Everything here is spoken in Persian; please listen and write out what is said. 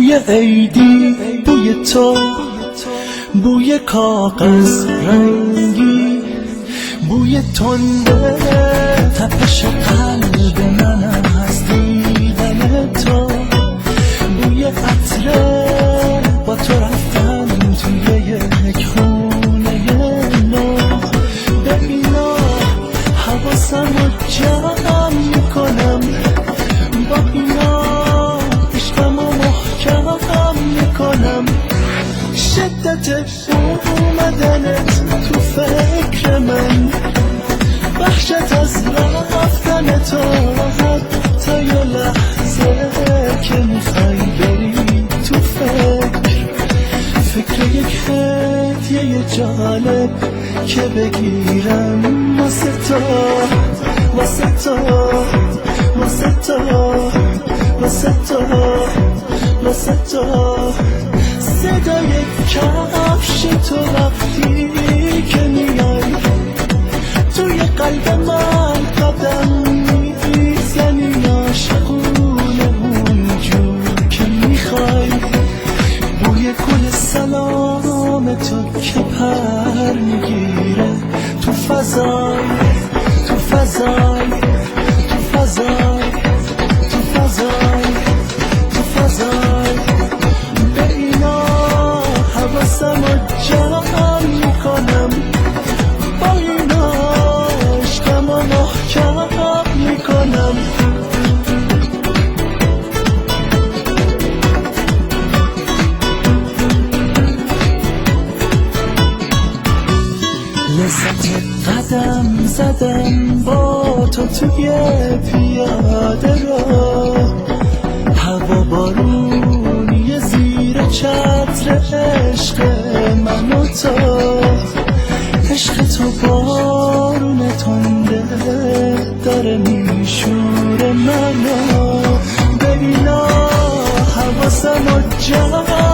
بوی عیدی، بوی تو، بوی کاغذ رنگی، بوی تنده تپش قلب من از دیدن تو، بوی عطره با تو رفتن توی یک خونه نو. ببینا حواسم رو جمع میکنم، با اینا عشقم رو محکم میکنم. شدت اومدنت تو فکر من، وحشت از رفتن تو، حتی یه لحظه که میخوای بری تو فکر یک هدیه جالب که بگیرم واسه تو، واسه تو، واسه تو، واسه تو، واسه تو. صدای کفش تو وقتی که میای توی قلب من قدم میزنی، عاشقونه اونجور که میخوای. بوی گل سلام تو که پر میگیره تو فضای، تو فضای، تو فضای، تو فضای، تو فضای. به اینا حواسم رو جمع میکنم، با اینا عشقم رو محکم میکنم. لذت قدم زدم با تو توی پیاده رو، هوا بارونی زیر چتر عشق من و تو. عشق تو بارون تنده داره میشوره منو. ببینا حواسم رو جمع